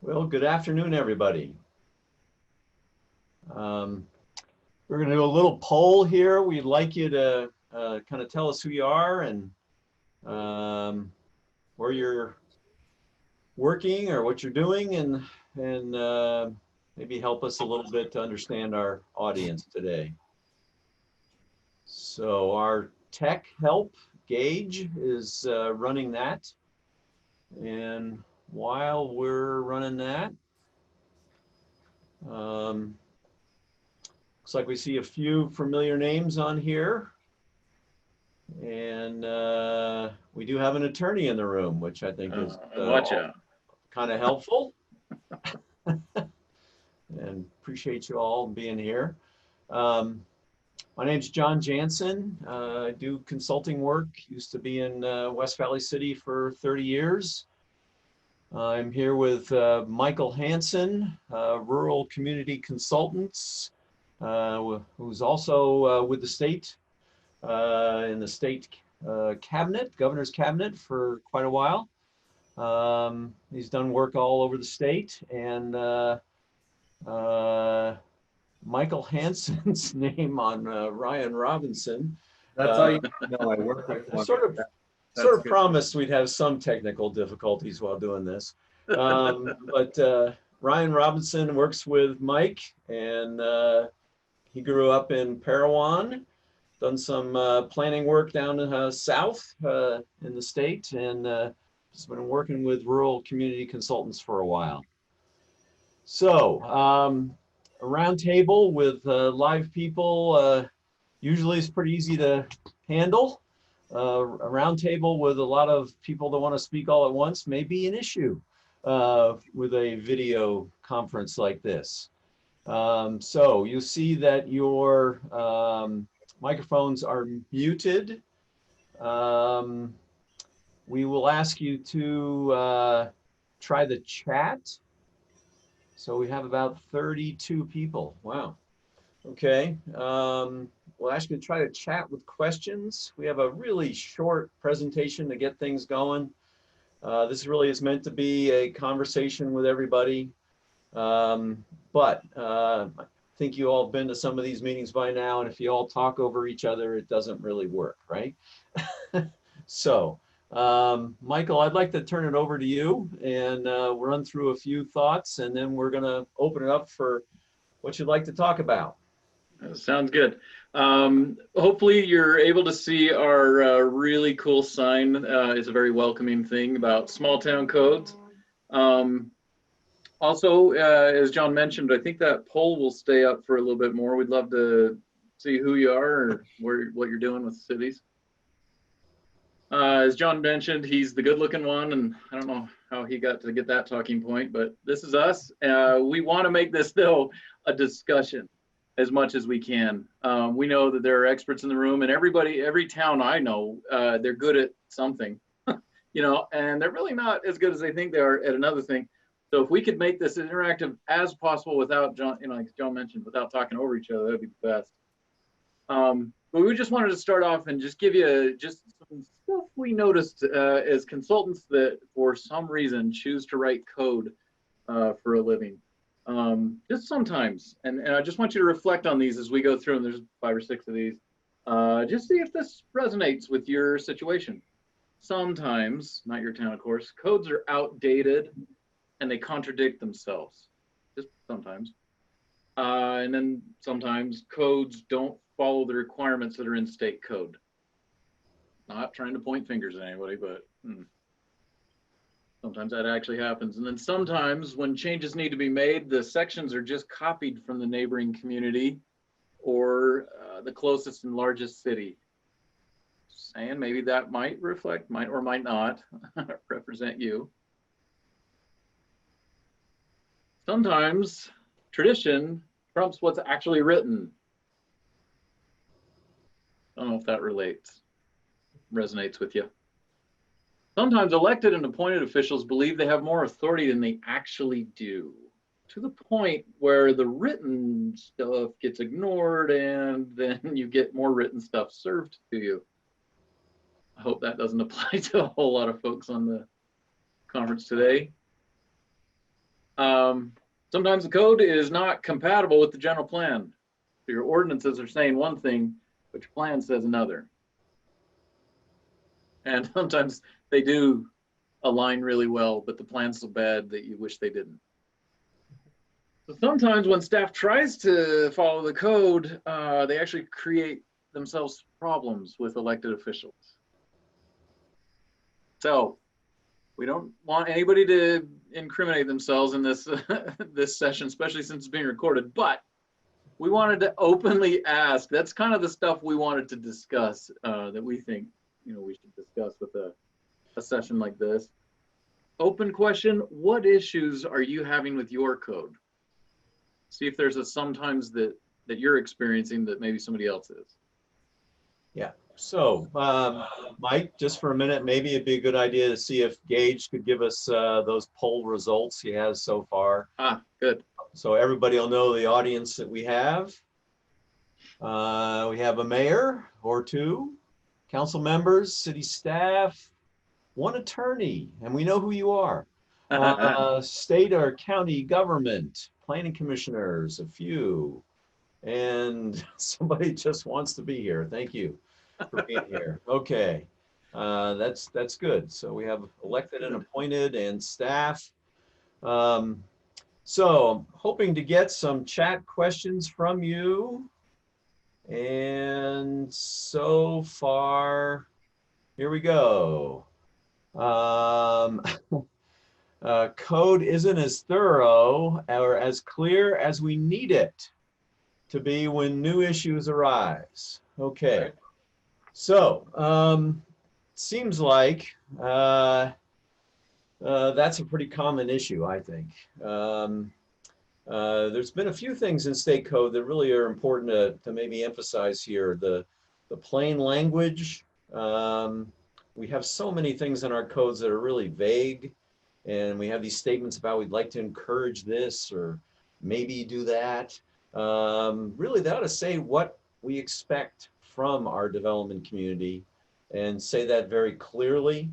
Well, good afternoon, everybody. We're going to do a little poll here. We'd like you to kind of tell us who you are and where you're working or what you're doing, and maybe help us a little bit to understand our audience today. So our tech help, Gage, is running that. And while we're running that, looks like we see a few familiar names on here. And we do have an attorney in the room, which I think is kind of helpful. And appreciate you all being here. My name's John Jansen. I do consulting work. Used to be in West Valley City for 30 years. I'm here with Michael Hansen, Rural Community Consultants, who's also with the state, in the state cabinet, governor's cabinet for quite a while. He's done work all over the state, and Michael Hansen's name on Ryan Robinson. That's how you know I work with one. Sort of promised we'd have some technical difficulties while doing this. But Ryan Robinson works with Mike, and he grew up in Parowan, done some planning work down south in the state, and has been working with rural community consultants for a while. So a round table with live people usually is pretty easy to handle. A round table with a lot of people that want to speak all at once may be an issue with a video conference like this. So you see that your microphones are muted. We will ask you to try the chat. So we have about 32 people. Wow. Okay. We'll ask you to try to chat with questions. We have a really short presentation to get things going. This really is meant to be a conversation with everybody. But I think you all have been to some of these meetings by now, and if you all talk over each other, it doesn't really work, right? So, Michael, I'd like to turn it over to you, and we'll run through a few thoughts, and then we're going to open it up for what you'd like to talk about. Sounds good. Hopefully you're able to see our really cool sign. It's a very welcoming thing about small town codes. Also, as John mentioned, I think that poll will stay up for a little bit more. We'd love to see who you are or what you're doing with cities. As John mentioned, he's the good-looking one, and I don't know how he got to get that talking point, but this is us. We want to make this, though, a discussion as much as we can. We know that there are experts in the room, and every town I know, they're good at something, you know, and they're really not as good as they think they are at another thing. So if we could make this interactive as possible without, John, you know, like John mentioned, without talking over each other, that'd be the best. But we just wanted to start off and just give you just some stuff we noticed as consultants that for some reason choose to write code for a living. Just sometimes, and I just want you to reflect on these as we go through, and there's 5 or 6 of these. Just see if this resonates with your situation. Sometimes, not your town, of course, codes are outdated and they contradict themselves, just sometimes. And then sometimes codes don't follow the requirements that are in state code. Not trying to point fingers at anybody, but sometimes that actually happens. And then sometimes when changes need to be made, the sections are just copied from the neighboring community or the closest and largest city. And maybe that might reflect, might or might not represent you. Sometimes tradition trumps what's actually written. I don't know if that resonates with you. Sometimes elected and appointed officials believe they have more authority than they actually do, to the point where the written stuff gets ignored and then you get more written stuff served to you. I hope that doesn't apply to a whole lot of folks on the conference today. Sometimes the code is not compatible with the general plan. So your ordinances are saying one thing, but your plan says another. And sometimes they do align really well, but the plan's so bad that you wish they didn't. So sometimes when staff tries to follow the code, they actually create themselves problems with elected officials. So we don't want anybody to incriminate themselves in this this session, especially since it's being recorded, but we wanted to openly ask. That's kind of the stuff we wanted to discuss, that we think, you know, we should discuss with a session like this. Open question: what issues are you having with your code? See if there's sometimes that you're experiencing that maybe somebody else is. Yeah. So, Mike, just for a minute, maybe it'd be a good idea to see if Gage could give us those poll results he has so far. Ah, good. So everybody will know the audience that we have. We have a mayor or two, council members, city staff, one attorney, and we know who you are. State or county government, planning commissioners, a few, and somebody just wants to be here. Thank you for being here. Okay, that's good. So we have elected and appointed and staff. So I'm hoping to get some chat questions from you. And so far, here we go. Code isn't as thorough or as clear as we need it to be when new issues arise. Okay. So seems like that's a pretty common issue, I think. There's been a few things in state code that really are important to maybe emphasize here. The plain language. We have so many things in our codes that are really vague, and we have these statements about we'd like to encourage this or maybe do that. Really, they ought to say what we expect from our development community and say that very clearly.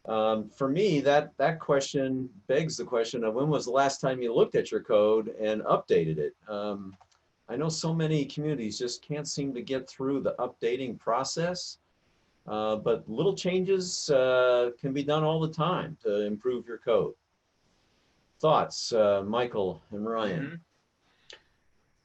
For me, that question begs the question of when was the last time you looked at your code and updated it? I know so many communities just can't seem to get through the updating process, but little changes can be done all the time to improve your code. Thoughts, Michael and Ryan? Mm-hmm.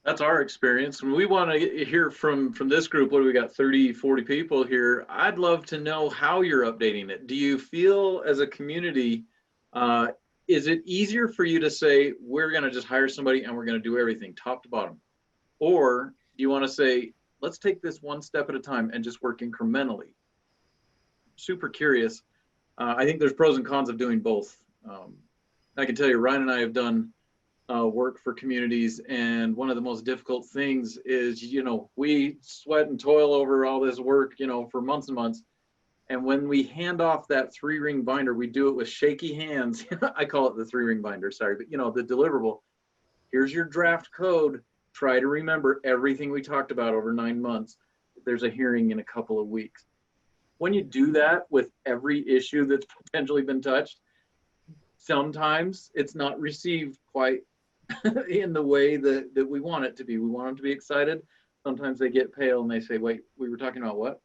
That's our experience. When we want to hear from this group, what do we got, 30, 40 people here? I'd love to know how you're updating it. Do you feel as a community, is it easier for you to say, we're going to just hire somebody and we're going to do everything top to bottom? Or do you want to say, let's take this one step at a time and just work incrementally? Super curious. I think there's pros and cons of doing both. I can tell you, Ryan and I have done work for communities, and one of the most difficult things is, you know, we sweat and toil over all this work, you know, for months and months, and when we hand off that 3-ring binder, we do it with shaky hands. I call it the 3-ring binder, sorry, but you know, the deliverable. Here's your draft code. Try to remember everything we talked about over 9 months. There's a hearing in a couple of weeks. When you do that with every issue that's potentially been touched, sometimes it's not received quite in the way that we want it to be. We want them to be excited. Sometimes they get pale and they say, wait, we were talking about what?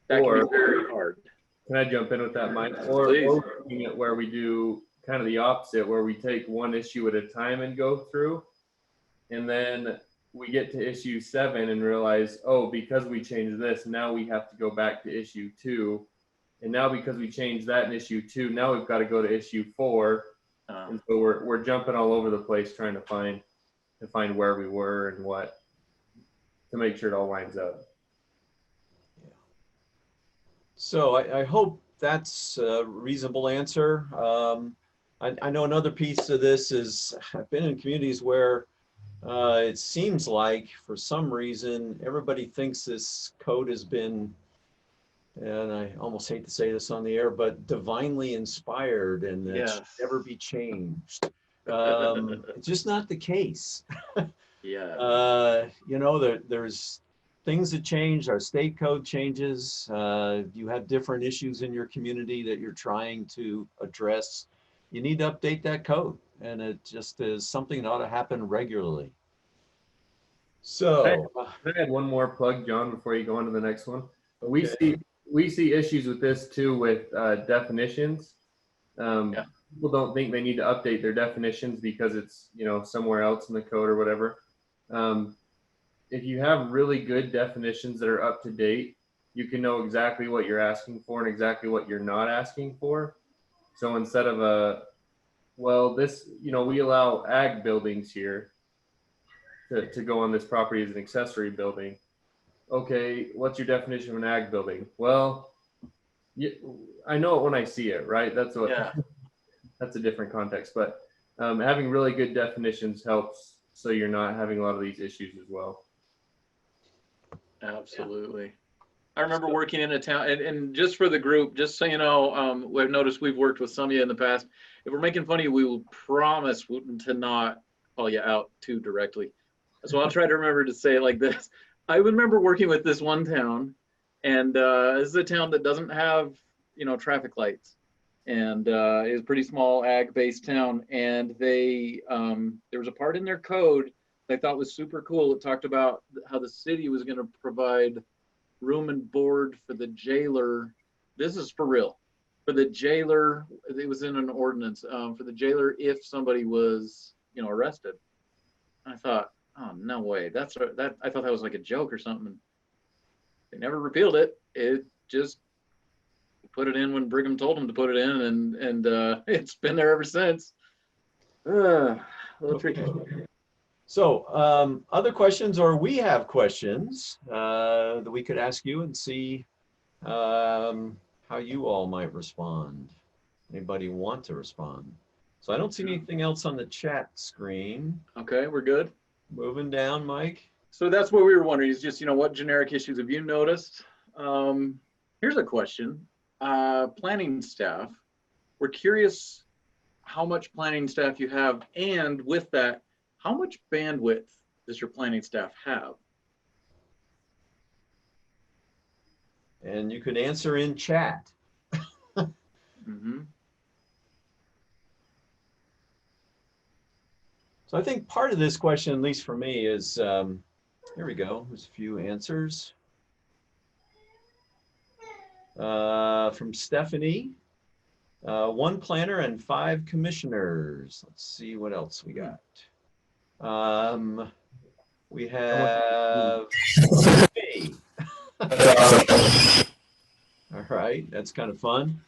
That can be very hard. Can I jump in with that, Mike? Or looking at where we do kind of the opposite, where we take one issue at a time and go through, and then we get to issue 7 and realize, oh, because we changed this, now we have to go back to issue 2. And now because we changed that in issue 2, now we've got to go to issue 4. And so we're jumping all over the place trying to find where we were and what to make sure it all lines up. Yeah. So I hope that's a reasonable answer. I know another piece of this is I've been in communities where it seems like for some reason everybody thinks this code has been, and I almost hate to say this on the air, but divinely inspired and it should never be changed. It's just not the case. Yeah. You know, there's things that change. Our state code changes. You have different issues in your community that you're trying to address you need to update that code, and it just is something that ought to happen regularly. So, I had one more plug, John, before you go on to the next one. okay. We see issues with this too with definitions. Yeah. People don't think they need to update their definitions because it's, you know, somewhere else in the code or whatever. If you have really good definitions that are up to date, you can know exactly what you're asking for and exactly what you're not asking for. So instead of well, this, you know, we allow ag buildings here to go on this property as an accessory building. Okay, what's your definition of an ag building? Well, I know it when I see it, right? That's what. Yeah. That's a different context, but having really good definitions helps, so you're not having a lot of these issues as well. Absolutely. I remember working in a town, and just for the group, just so you know, we've noticed we've worked with some of you in the past. If we're making fun of you, we will promise to not call you out too directly. So I'll try to remember to say it like this. I remember working with this one town, and this is a town that doesn't have, you know, traffic lights, and it's a pretty small ag-based town. And they there was a part in their code I thought was super cool. It talked about how the city was going to provide room and board for the jailer. This is for real. For the jailer, it was in an ordinance, for the jailer if somebody was, you know, arrested. I thought, oh, no way. I thought that was like a joke or something. They never repealed it. It just put it in when Brigham told them to put it in, and it's been there ever since. A little tricky. So, other questions, or we have questions that we could ask you and see how you all might respond. Anybody want to respond? So I don't see anything else on the chat screen. Okay, we're good. Moving down, Mike. So that's what we were wondering, is just, you know, what generic issues have you noticed? Here's a question. Planning staff, we're curious how much planning staff you have, and with that, how much bandwidth does your planning staff have? And you could answer in chat. Mm-hmm. So I think part of this question, at least for me, is, here we go, there's a few answers. From Stephanie, 1 planner and 5 commissioners. Let's see what else we got. We have me. All right, that's kind of fun.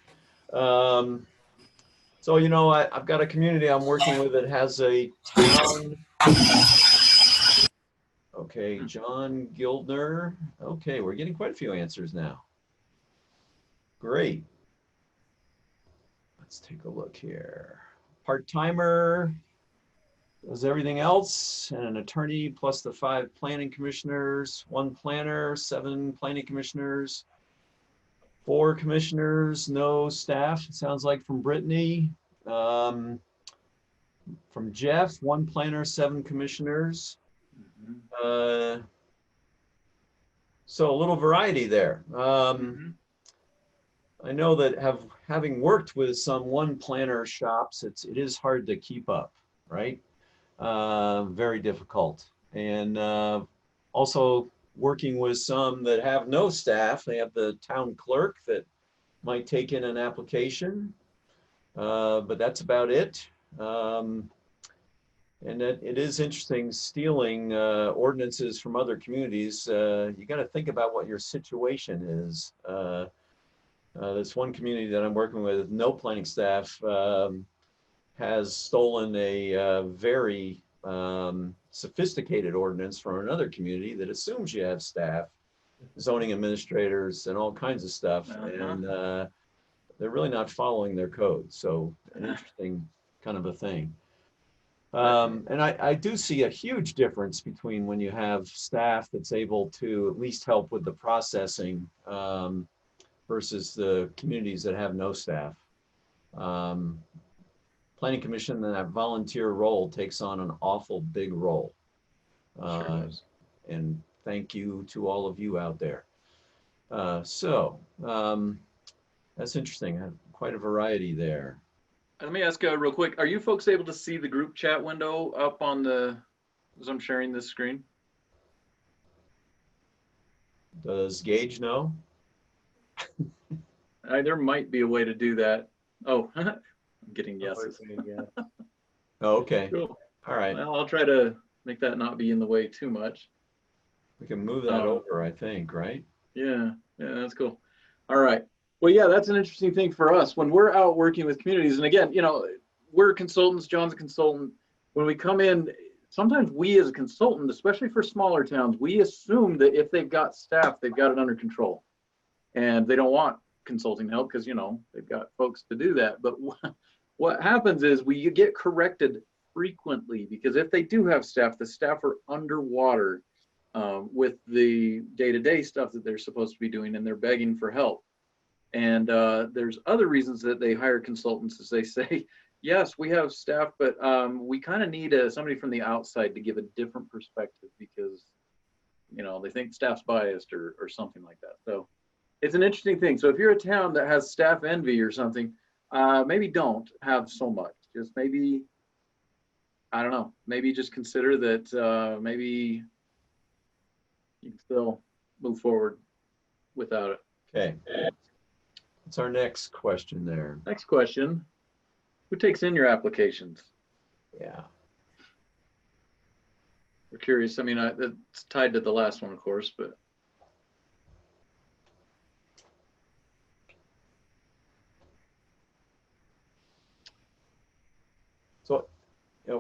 So, you know, I've got a community I'm working with that has a town. Okay, John Gildner. Okay, we're getting quite a few answers now. Great. Let's take a look here. Part-timer does everything else, and an attorney plus the 5 planning commissioners, 1 planner, 7 planning commissioners, 4 commissioners, no staff, it sounds like, from Brittany. From Jeff, 1 planner, 7 commissioners. So a little variety there. I know that having worked with some 1 planner shops, it is hard to keep up, right? Very difficult. And also working with some that have no staff. They have the town clerk that might take in an application, but that's about it. And it is interesting stealing ordinances from other communities. You got to think about what your situation is. This one community that I'm working with, no planning staff, has stolen a very sophisticated ordinance from another community that assumes you have staff, zoning administrators, and all kinds of stuff. And they're really not following their code. So an interesting kind of a thing. And I do see a huge difference between when you have staff that's able to at least help with the processing versus the communities that have no staff. Planning Commission, that volunteer role takes on an awful big role. And thank you to all of you out there. That's interesting. I have quite a variety there. Let me ask real quick, are you folks able to see the group chat window up on the, as I'm sharing this screen? Does Gage know? There might be a way to do that. Oh, I'm getting yeses. Yeah. Oh, okay. Cool. All right. Well, I'll try to make that not be in the way too much. We can move that over, I think, right? Yeah, that's cool. All right. Well, yeah, that's an interesting thing for us when we're out working with communities. And again, we're consultants, John's a consultant. When we come in, sometimes we as a consultant, especially for smaller towns, we assume that if they've got staff, they've got it under control. And they don't want consulting help because, they've got folks to do that. But what happens is we get corrected frequently because if they do have staff, the staff are underwater with the day-to-day stuff that they're supposed to be doing, and they're begging for help. And there's other reasons that they hire consultants, as they say, yes, we have staff, but we kind of need somebody from the outside to give a different perspective because, they think staff's biased or something like that. So it's an interesting thing. So if you're a town that has staff envy or something, maybe don't have so much. Just maybe, I don't know, maybe just consider that maybe you can still move forward without it. Okay. What's our next question there? Next question. Who takes in your applications? Yeah. We're curious. I mean, it's tied to the last one, of course, but. So,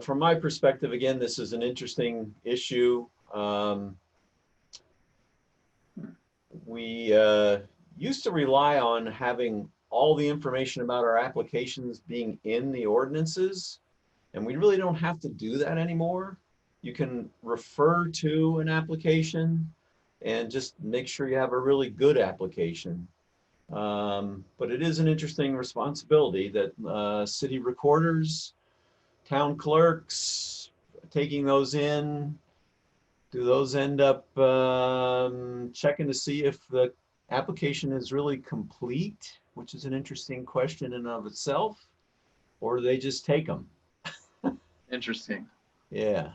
from my perspective, again, this is an interesting issue. We used to rely on having all the information about our applications being in the ordinances, and we really don't have to do that anymore. You can refer to an application and just make sure you have a really good application. But it is an interesting responsibility that city recorders, town clerks, taking those in, do those end up checking to see if the application is really complete, which is an interesting question in and of itself, or do they just take them? Interesting. Yeah.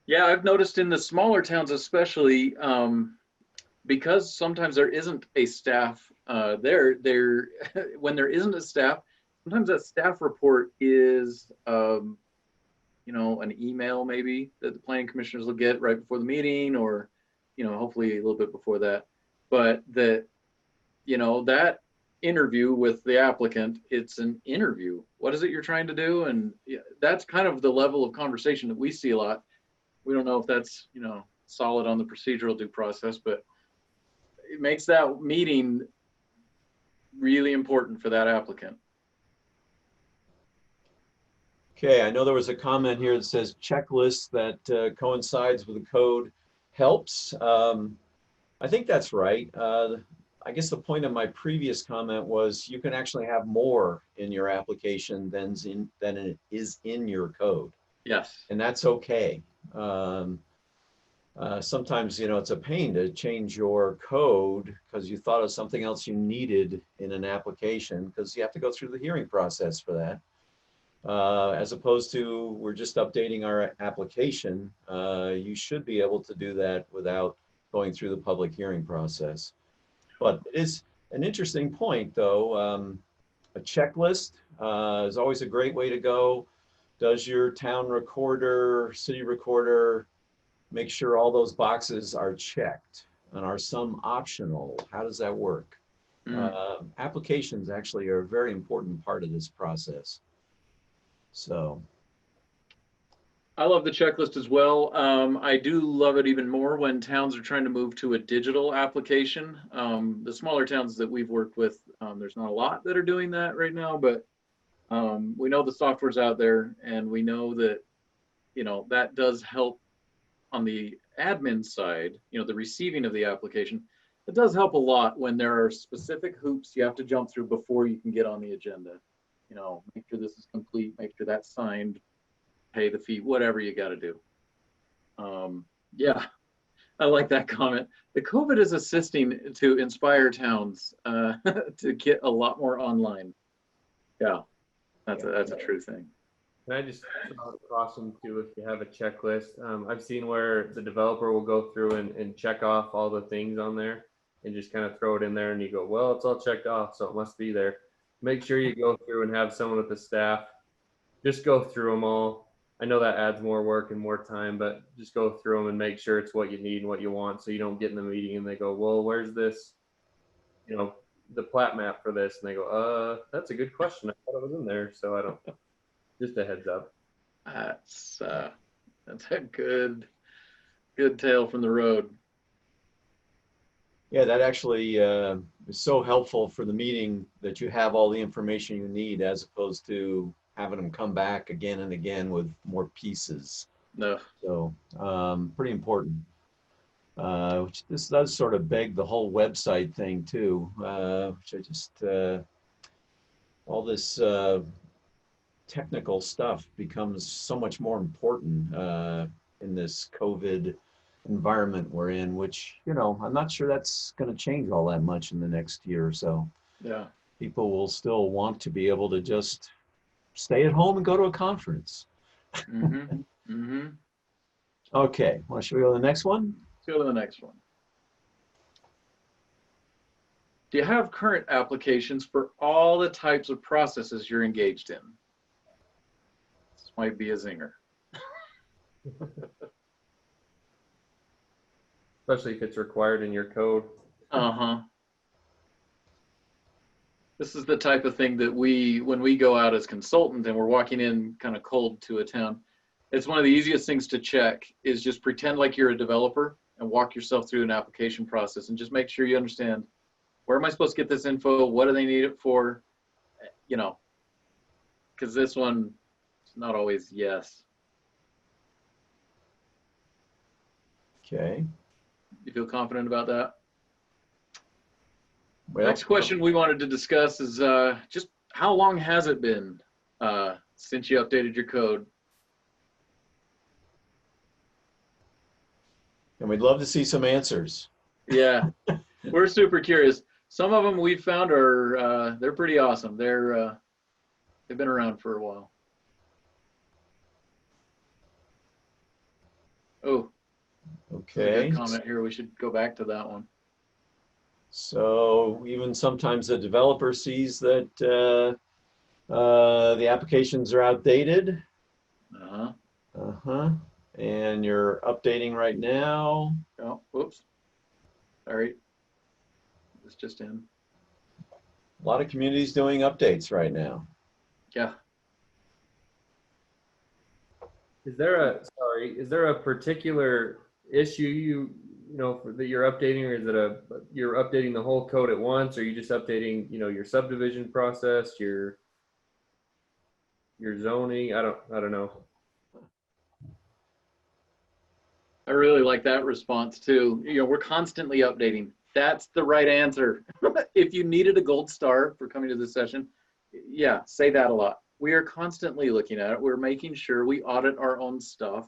Yeah, I've noticed in the smaller towns especially, because sometimes there isn't a staff there, when there isn't a staff, sometimes that staff report is an email maybe that the planning commissioners will get right before the meeting, or hopefully a little bit before that. But that that interview with the applicant, it's an interview. What is it you're trying to do? And that's kind of the level of conversation that we see a lot. We don't know if that's solid on the procedural due process, but it makes that meeting really important for that applicant. Okay, I know there was a comment here that says checklist that coincides with the code helps. I think that's right. I guess the point of my previous comment was you can actually have more in your application than it is in your code. Yes. And that's okay. Sometimes, it's a pain to change your code because you thought of something else you needed in an application because you have to go through the hearing process for that. As opposed to we're just updating our application, you should be able to do that without going through the public hearing process. But it is an interesting point, though. A checklist is always a great way to go. Does your town recorder, city recorder, make sure all those boxes are checked? And are some optional? How does that work? Applications actually are a very important part of this process. So I love the checklist as well. I do love it even more when towns are trying to move to a digital application. The smaller towns that we've worked with, there's not a lot that are doing that right now, but we know the software's out there, and we know that, that does help on the admin side, the receiving of the application. It does help a lot when there are specific hoops you have to jump through before you can get on the agenda. Make sure this is complete, make sure that's signed, pay the fee, whatever you got to do. Yeah, I like that comment. The COVID is assisting to inspire towns to get a lot more online. Yeah, That's a true thing. Can I just cross them too if you have a checklist? I've seen where the developer will go through and check off all the things on there and just kind of throw it in there and you go, well, it's all checked off, so it must be there. Make sure you go through and have someone with the staff just go through them all. I know that adds more work and more time, but just go through them and make sure it's what you need and what you want, so you don't get in the meeting and they go, well, where's this, you know, the plat map for this? And they go, that's a good question. I thought it was in there. So I don't, just a heads up. That's a good tale from the road. Yeah, that actually is so helpful for the meeting that you have all the information you need, as opposed to having them come back again and again with more pieces. No. So pretty important. Which this does sort of beg the whole website thing too, which I just, all this technical stuff becomes so much more important in this COVID environment we're in, which, you know, I'm not sure that's going to change all that much in the next year or so. Yeah. People will still want to be able to just stay at home and go to a conference. Mm-hmm. Mm-hmm. Okay, well, should we go to the next one? Let's go to the next one. Do you have current applications for all the types of processes you're engaged in? This might be a zinger. Especially if it's required in your code. Uh-huh. This is the type of thing that when we go out as consultant and we're walking in kind of cold to a town, it's one of the easiest things to check is just pretend like you're a developer and walk yourself through an application process and just make sure you understand, where am I supposed to get this info? What do they need it for? You know, because this one is not always yes. Okay. You feel confident about that? Well, Next question we wanted to discuss is just how long has it been since you updated your code? and we'd love to see some answers. Yeah, we're super curious. Some of them we found are they're pretty awesome. They've been around for a while. Oh, there's a Okay. good comment here. We should go back to that one. So even sometimes the developer sees that the applications are outdated. Uh-huh. Uh-huh. And you're updating right now. Oh, whoops. Sorry. It's just in. A lot of communities doing updates right now. Yeah. Is there a particular issue you know that you're updating, or is it you're updating the whole code at once, or are you just updating, you know, your subdivision process, your zoning? I don't know. I really like that response too. You know, we're constantly updating. That's the right answer. If you needed a gold star for coming to this session, yeah, say that a lot. We are constantly looking at it. We're making sure we audit our own stuff.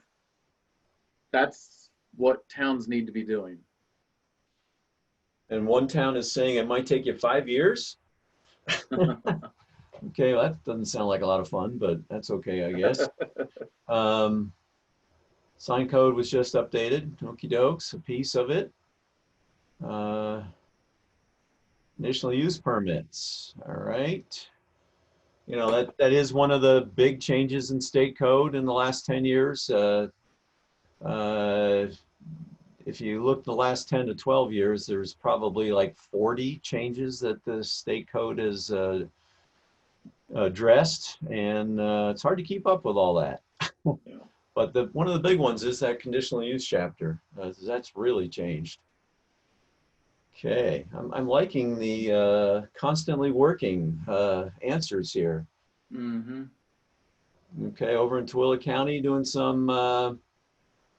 That's what towns need to be doing. And one town is saying it might take you 5 years. Okay, well, that doesn't sound like a lot of fun, but that's okay, I guess. Sign code was just updated, okie dokes, a piece of it. Conditional use permits, all right. You know, that is one of the big changes in state code in the last 10 years. If you look the last 10 to 12 years, there's probably like 40 changes that the state code has addressed, and it's hard to keep up with all that. Yeah. But one of the big ones is that conditional use chapter. That's really changed. Okay, I'm liking the constantly working answers here. Mm-hmm. Okay, over in Tooele County doing some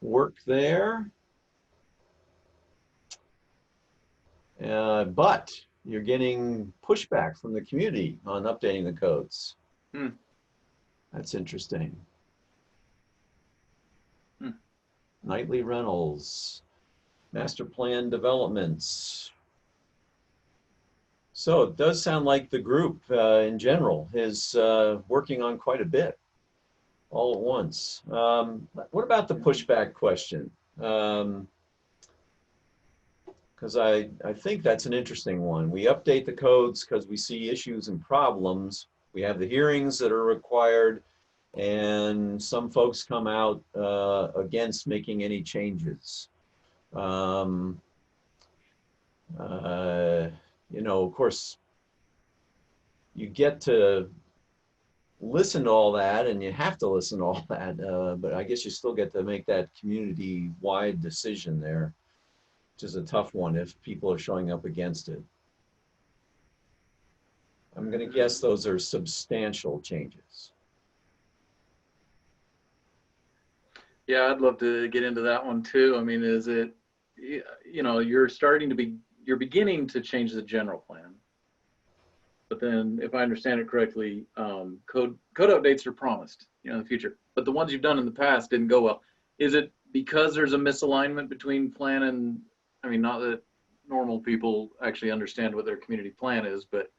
work there. But you're getting pushback from the community on updating the codes. That's interesting. Nightly rentals, master plan developments. So it does sound like the group in general is working on quite a bit all at once. What about the pushback question? Because I think that's an interesting one. We update the codes because we see issues and problems. We have the hearings that are required, and some folks come out against making any changes. You know, of course, you get to listen to all that, and you have to listen to all that, but I guess you still get to make that community-wide decision there, which is a tough one if people are showing up against it. I'm going to guess those are substantial changes. Yeah, I'd love to get into that one too. I mean, is it, you know, you're beginning to change the general plan. But then, if I understand it correctly, code updates are promised, you know, in the future. But the ones you've done in the past didn't go well. Is it because there's a misalignment between plan and, I mean, not that normal people actually understand what their community plan is, but,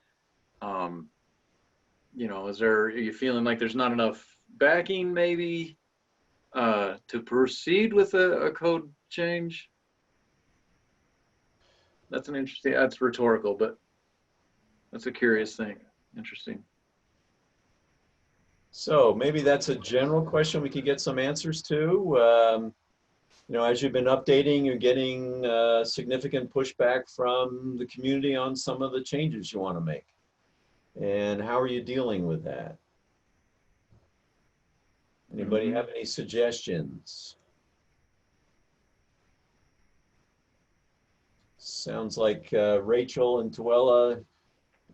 you know, are you feeling like there's not enough backing maybe to proceed with a code change? That's an interesting, that's rhetorical, but that's a curious thing. Interesting. So maybe that's a general question we could get some answers to. You know, as you've been updating, you're getting significant pushback from the community on some of the changes you want to make. And how are you dealing with that? Anybody have any suggestions? Sounds like Rachel and Tuella,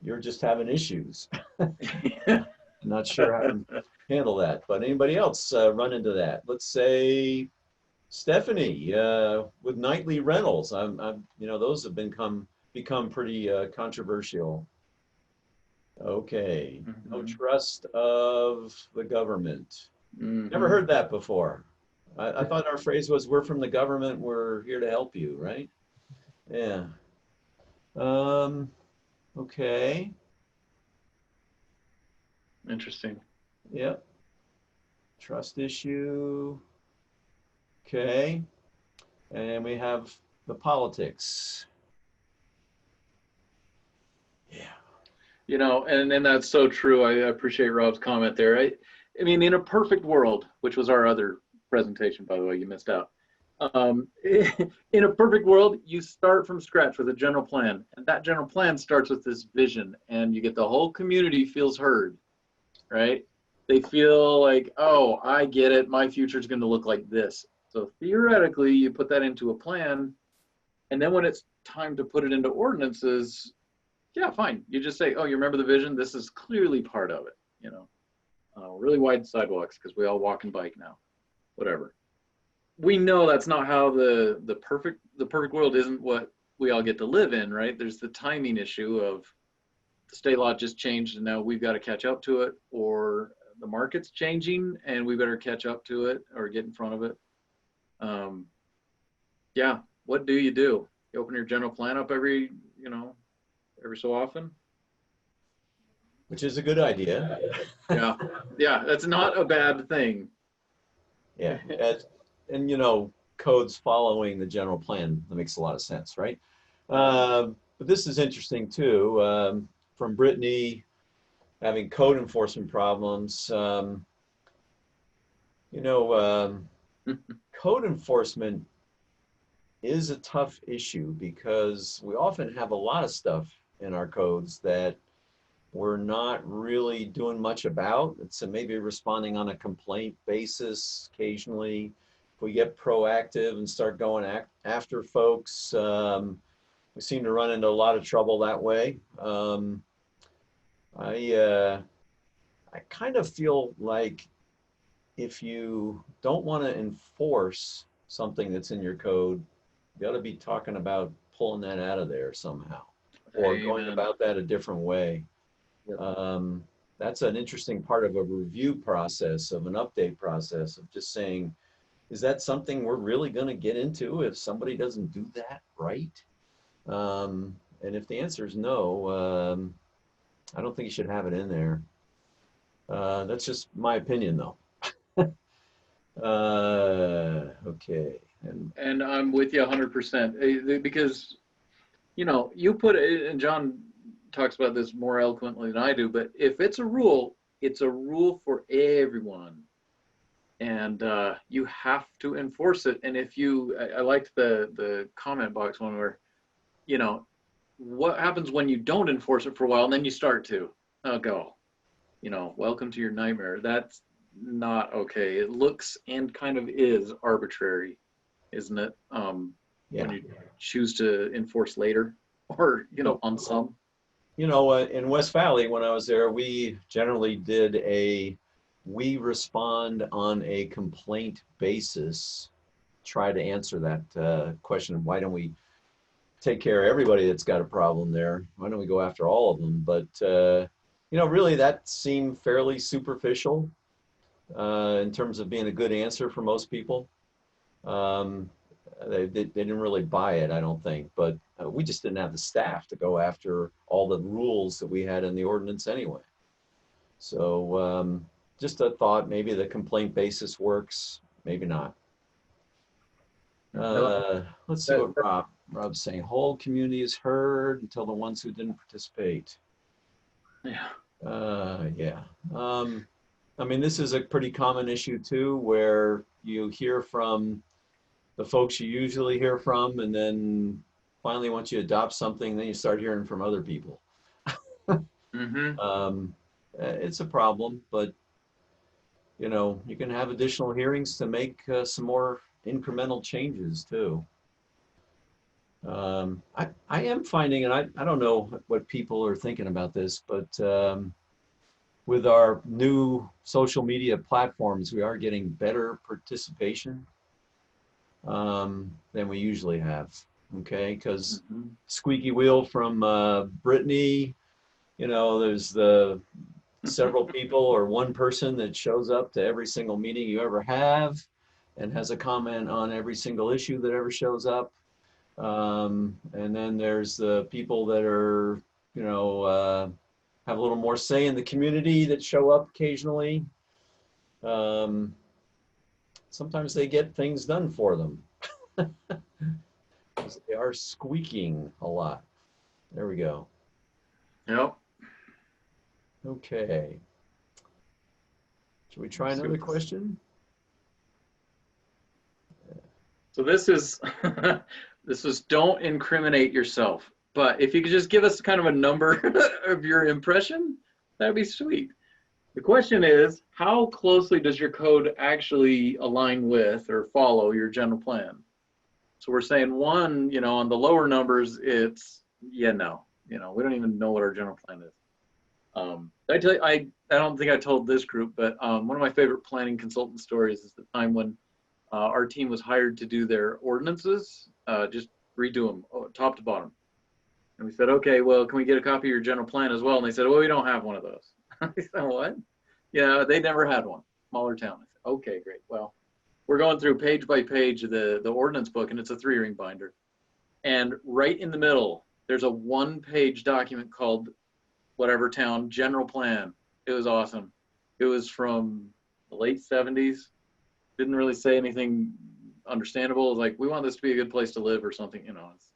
you're just having issues. Not sure how to handle that, but anybody else run into that? Let's say Stephanie with nightly rentals. You know, those have become pretty controversial. Okay, no trust of the government. Never heard that before. I thought our phrase was, "We're from the government. We're here to help you," right? Yeah. Okay. Interesting. Yep. Trust issue. Okay. And we have the politics. Yeah. You know, and that's so true. I appreciate Rob's comment there. I mean, in a perfect world, which was our other presentation, by the way, you missed out. In a perfect world, you start from scratch with a general plan, and that general plan starts with this vision, and you get the whole community feels heard, right? They feel like, oh, I get it. My future is going to look like this. So theoretically, you put that into a plan, and then when it's time to put it into ordinances, yeah, fine. You just say, oh, you remember the vision? This is clearly part of it, you know. Really wide sidewalks because we all walk and bike now, whatever. We know that's not how the perfect world isn't what we all get to live in, right? There's the timing issue of the state law just changed and now we've got to catch up to it, or the market's changing and we better catch up to it or get in front of it. Yeah, what do? You open your general plan up every so often? Which is a good idea. Yeah, that's not a bad thing. Yeah, and you know, codes following the general plan, that makes a lot of sense, right? But this is interesting too, from Brittany, having code enforcement problems. You know, code enforcement is a tough issue because we often have a lot of stuff in our codes that we're not really doing much about. It's maybe responding on a complaint basis occasionally. If we get proactive and start going after folks, we seem to run into a lot of trouble that way. I kind of feel like if you don't want to enforce something that's in your code, you ought to be talking about pulling that out of there somehow, or going about that a different way. That's an interesting part of a review process, of an update process, of just saying, is that something we're really going to get into if somebody doesn't do that right? And if the answer is no, I don't think you should have it in there. That's just my opinion, though. Okay. And I'm with you 100%, because, you know, you put it, and John talks about this more eloquently than I do, but if it's a rule for everyone. And you have to enforce it. And if you, I liked the comment box one where, you know, what happens when you don't enforce it for a while and then you start to go, you know, welcome to your nightmare. That's not okay. It looks and kind of is arbitrary, isn't it? Yeah. When you choose to enforce later, or, you know, on some. You know, in West Valley, when I was there, we generally did we respond on a complaint basis, try to answer that question. Why don't we take care of everybody that's got a problem there? Why don't we go after all of them? But, you know, really that seemed fairly superficial in terms of being a good answer for most people. They didn't really buy it, I don't think, but we just didn't have the staff to go after all the rules that we had in the ordinance anyway. So just a thought, maybe the complaint basis works, maybe not. Let's see what Rob's saying. Whole community is heard until the ones who didn't participate. Yeah. Yeah. I mean, this is a pretty common issue too, where you hear from the folks you usually hear from, and then finally once you adopt something, then you start hearing from other people. Mm-hmm. It's a problem, but you know, you can have additional hearings to make some more incremental changes too. I am finding, and I don't know what people are thinking about this, but with our new social media platforms, we are getting better participation than we usually have. Okay, because squeaky wheel from Brittany, you know, there's the several people or one person that shows up to every single meeting you ever have and has a comment on every single issue that ever shows up. And then there's the people that are, you know, have a little more say in the community that show up occasionally. Sometimes they get things done for them. They are squeaking a lot. There we go. Yep. Okay. Should we try another question? So this is this is don't incriminate yourself. But if you could just give us kind of a number of your impression, that'd be sweet. The question is, how closely does your code actually align with or follow your general plan? So we're saying one, you know, on the lower numbers, it's, yeah, no, you know, we don't even know what our general plan is. I tell you, I don't think I told this group, but one of my favorite planning consultant stories is the time when our team was hired to do their ordinances, just redo them top to bottom. And we said, okay, well, can we get a copy of your general plan as well? And they said, well, we don't have one of those. I said, what? Yeah, they never had one. Smaller town. I said, okay, great. Well, we're going through page by page of the ordinance book, and it's a 3-ring binder. And right in the middle, there's a 1-page document called whatever town general plan. It was awesome. It was from the late 70s. Didn't really say anything understandable. It was like, we want this to be a good place to live or something, you know, it's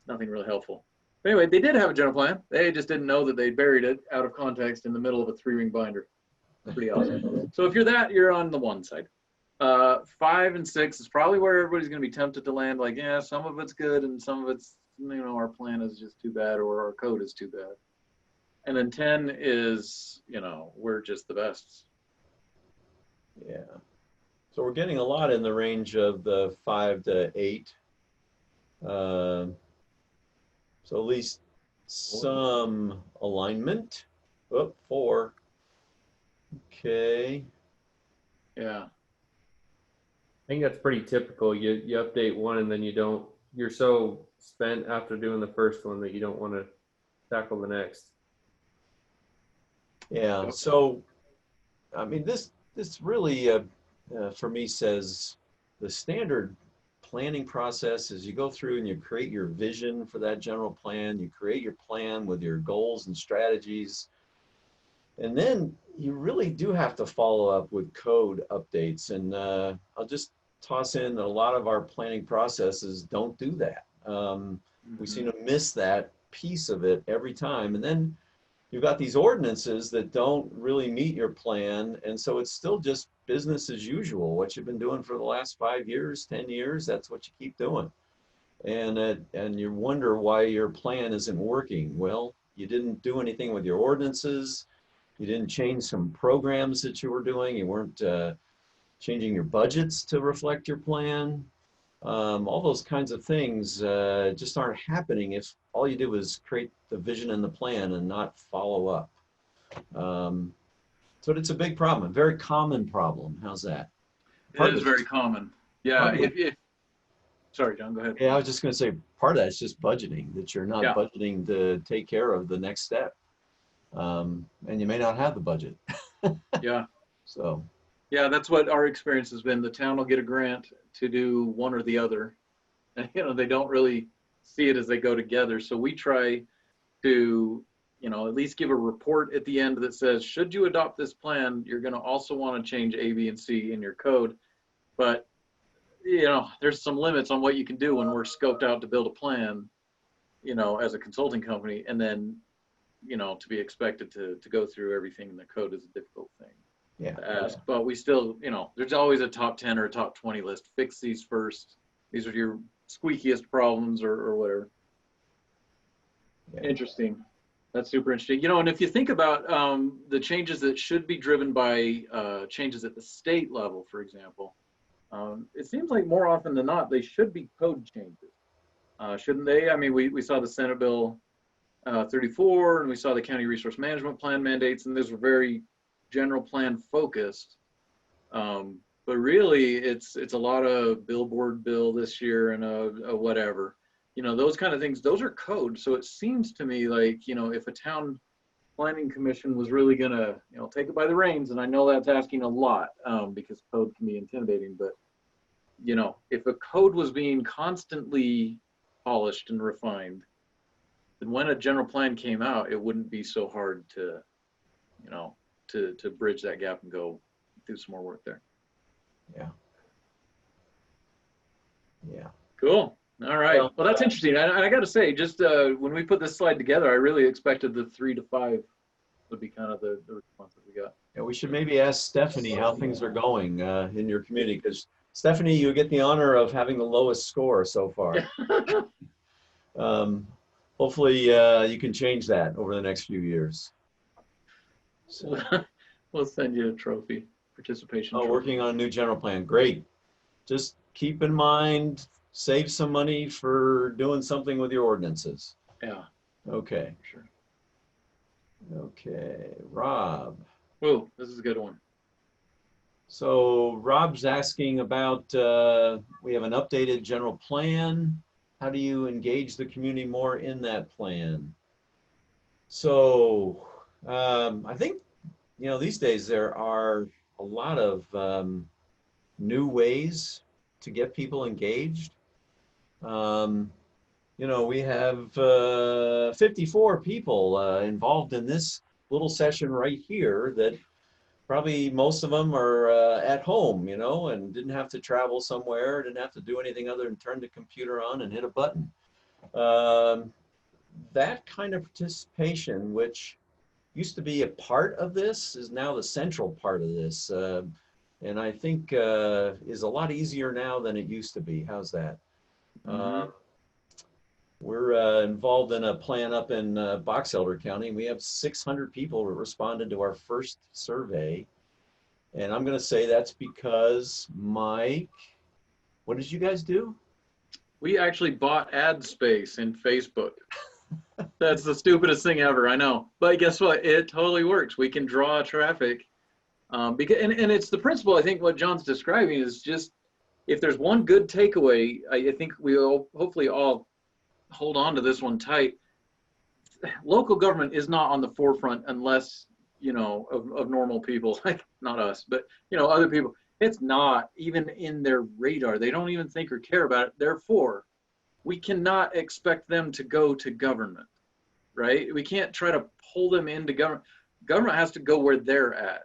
nothing really helpful. But anyway, they did have a general plan. They just didn't know that they buried it out of context in the middle of a 3-ring binder. Pretty awesome. So if you're that, you're on the one side. 5 and 6 is probably where everybody's going to be tempted to land. Like, yeah, some of it's good and some of it's, you know, our plan is just too bad or our code is too bad. And then 10 is, you know, we're just the best. Yeah. So we're getting a lot in the range of the 5 to 8. So at least some alignment. Oh, 4. Okay. Yeah. I think that's pretty typical. You update one and then you don't, you're so spent after doing the first one that you don't want to tackle the next. Yeah. So, I mean, this really, for me says the standard planning process is you go through and you create your vision for that general plan. You create your plan with your goals and strategies. And then you really do have to follow up with code updates. And I'll just toss in that a lot of our planning processes don't do that. We seem to miss that piece of it every time. And then you've got these ordinances that don't really meet your plan. And so it's still just business as usual. What you've been doing for the last 5 years, 10 years, that's what you keep doing. And you wonder why your plan isn't working. Well, you didn't do anything with your ordinances. You didn't change some programs that you were doing. You weren't changing your budgets to reflect your plan. All those kinds of things just aren't happening if all you do is create the vision and the plan and not follow up. So it's a big problem, a very common problem. How's that? It is very common. Yeah. Sorry, John, go ahead. Yeah, I was just going to say part of that is just budgeting, that you're not budgeting to take care of the next step. And you may not have the budget. Yeah. So. Yeah, that's what our experience has been. The town will get a grant to do one or the other. And, they don't really see it as they go together. So we try to, at least give a report at the end that says, should you adopt this plan, you're going to also want to change A, B, and C in your code. But, there's some limits on what you can do when we're scoped out to build a plan, as a consulting company. And then, to be expected to go through everything in the code is a difficult thing. Yeah. To ask, but we still, there's always a top 10 or a top 20 list. Fix these first. These are your squeakiest problems or whatever. Yeah. Interesting. That's super interesting. And if you think about the changes that should be driven by changes at the state level, for example, it seems like more often than not, they should be code changes. Shouldn't they? I mean, we saw the Senate Bill 34 and we saw the County Resource Management Plan mandates, and those were very general plan focused, but really it's a lot of billboard bill this year and a whatever, those kind of things. Those are code. So it seems to me like, if a town planning commission was really gonna take it by the reins, and I know that's asking a lot because code can be intimidating, but if a code was being constantly polished and refined, then when a general plan came out, it wouldn't be so hard to to bridge that gap and go do some more work there. Yeah. Yeah. Cool. All right. Well, that's interesting. I got to say, just when we put this slide together, I really expected the 3 to 5 would be kind of the response that we got. Yeah, we should maybe ask Stephanie how things are going in your community, because Stephanie, you get the honor of having the lowest score so far. Hopefully you can change that over the next few years. So. We'll send you a trophy, participation. Oh, working on a new general plan. Great. Just keep in mind, save some money for doing something with your ordinances. Yeah. Okay. Sure. Okay. Rob. Whoa, this is a good one. So Rob's asking about, we have an updated general plan. How do you engage the community more in that plan? So I think, these days there are a lot of new ways to get people engaged. We have 54 people involved in this little session right here that probably most of them are at home, and didn't have to travel somewhere, didn't have to do anything other than turn the computer on and hit a button. That kind of participation, which used to be a part of this, is now the central part of this. And I think is a lot easier now than it used to be. How's that? Mm-hmm. We're involved in a plan up in Box Elder County. We have 600 people who responded to our first survey. And I'm going to say that's because Mike, what did you guys do? We actually bought ad space in Facebook. That's the stupidest thing ever, I know. But guess what? It totally works. We can draw traffic. And it's the principle, I think what John's describing is just, if there's one good takeaway, I think we'll hopefully all hold on to this one tight. Local government is not on the forefront unless, of normal people, like not us, but, other people. It's not even in their radar. They don't even think or care about it. Therefore, we cannot expect them to go to government, right? We can't try to pull them into government. Government has to go where they're at.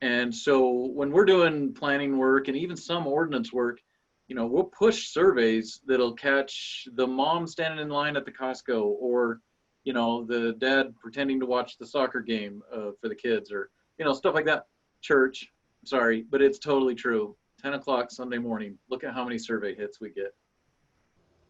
And so when we're doing planning work and even some ordinance work, you know, we'll push surveys that'll catch the mom standing in line at the Costco, or, you know, the dad pretending to watch the soccer game for the kids, or, you know, stuff like that. Church, sorry, but it's totally true. 10 o'clock Sunday morning, look at how many survey hits we get.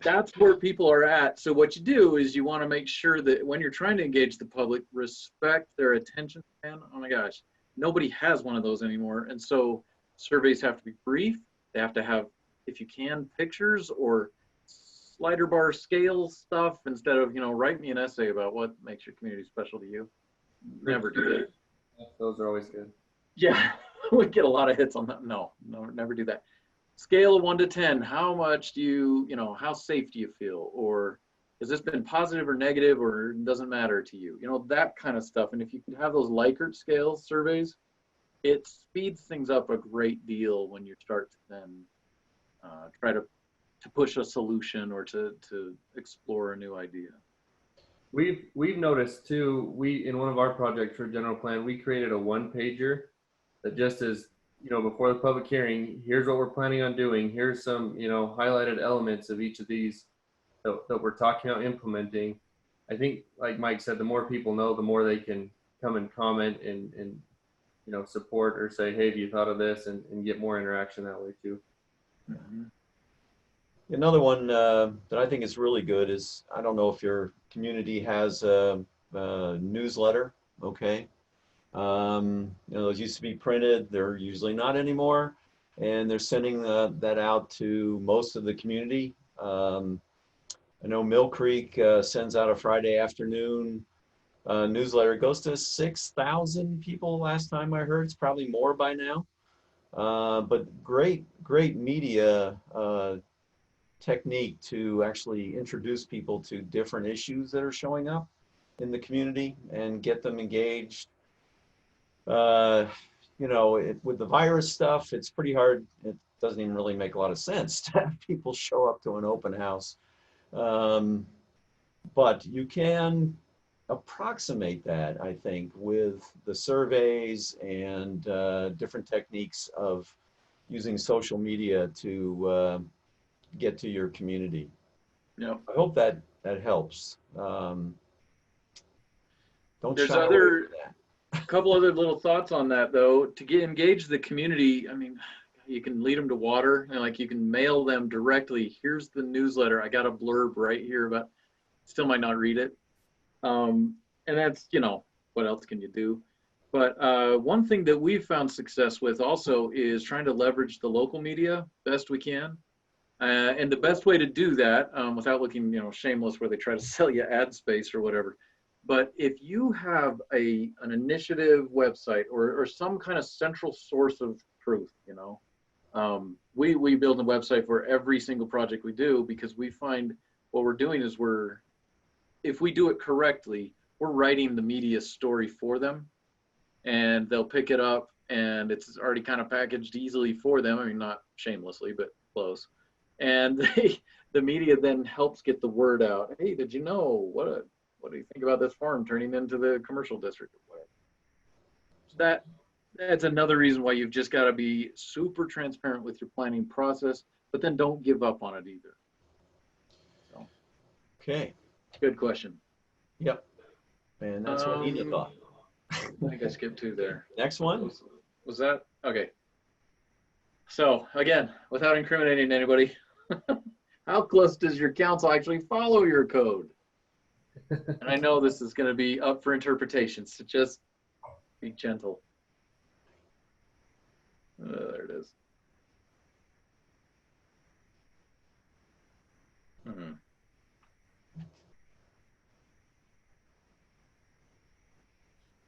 That's where people are at. So what you do is you want to make sure that when you're trying to engage the public, respect their attention span. Oh my gosh, nobody has one of those anymore. And so surveys have to be brief. They have to have, if you can, pictures or slider bar scale stuff, instead of, you know, write me an essay about what makes your community special to you. Never do that. Those are always good. Yeah, we get a lot of hits on that. No, never do that. Scale of 1 to 10, how much do you know, how safe do you feel? Or has this been positive or negative, or doesn't matter to you? You know, that kind of stuff. And if you could have those Likert scale surveys, it speeds things up a great deal when you start to then try to push a solution or to explore a new idea. We've noticed too, in one of our projects for general plan, we created a 1-pager that just is, you know, before the public hearing, here's what we're planning on doing. Here's some, you know, highlighted elements of each of these that we're talking about implementing. I think, like Mike said, the more people know, the more they can come and comment and you know, support or say, hey, have you thought of this, and get more interaction that way too. Mm-hmm. Another one that I think is really good is, I don't know if your community has a newsletter, okay? You know, those used to be printed, they're usually not anymore, and they're sending that out to most of the community. I know Mill Creek sends out a Friday afternoon newsletter. It goes to 6,000 people last time I heard. It's probably more by now. But great media technique to actually introduce people to different issues that are showing up in the community and get them engaged. You know, with the virus stuff, it's pretty hard. It doesn't even really make a lot of sense to have people show up to an open house. But you can approximate that, I think, with the surveys and different techniques of using social media to get to your community. Yeah. I hope that helps. Don't There's shy away from that. A couple other little thoughts on that, though. To engage the community, I mean, you can lead them to water, and like you can mail them directly. Here's the newsletter. I got a blurb right here, but still might not read it. And that's, you know, what else can you do? But one thing that we've found success with also is trying to leverage the local media best we can. And the best way to do that, without looking, you know, shameless, where they try to sell you ad space or whatever. But if you have an initiative website or some kind of central source of truth, you know, we build a website for every single project we do, because we find what we're doing is if we do it correctly, we're writing the media story for them, and they'll pick it up, and it's already kind of packaged easily for them. I mean, not shamelessly, but close. And the media then helps get the word out. Hey, did you know, what do you think about this farm turning into the commercial district or whatever? That's another reason why you've just got to be super transparent with your planning process, but then don't give up on it either. So, Okay. good question. Yep. And that's what Nina thought. I think I skipped 2 there. Next one. Was that? Okay. So again, without incriminating anybody, how close does your council actually follow your code? And I know this is going to be up for interpretation, so just be gentle. There it is. Mm-hmm.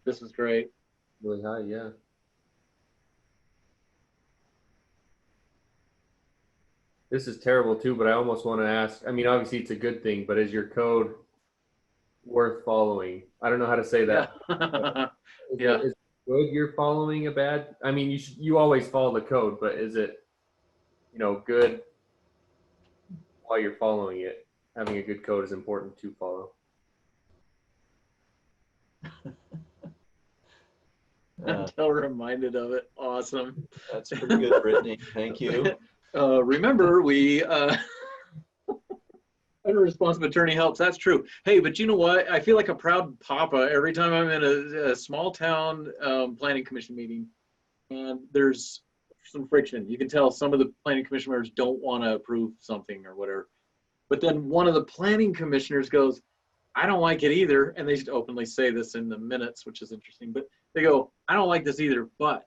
This is great. Really high, yeah. This is terrible too, but I almost want to ask, I mean, obviously it's a good thing, but is your code worth following? I don't know how to say that. Yeah. good you're following a bad? I mean, you always follow the code, but is it, good while you're following it? Having a good code is important to follow. Until reminded of it. Awesome. That's pretty good, Brittany. Thank you. Remember, we unresponsive attorney helps. That's true. Hey, but you know what? I feel like a proud papa every time I'm in a small town planning commission meeting, and there's some friction. You can tell some of the planning commission members don't want to approve something or whatever. But then one of the planning commissioners goes, I don't like it either. And they just openly say this in the minutes, which is interesting. But they go, I don't like this either, but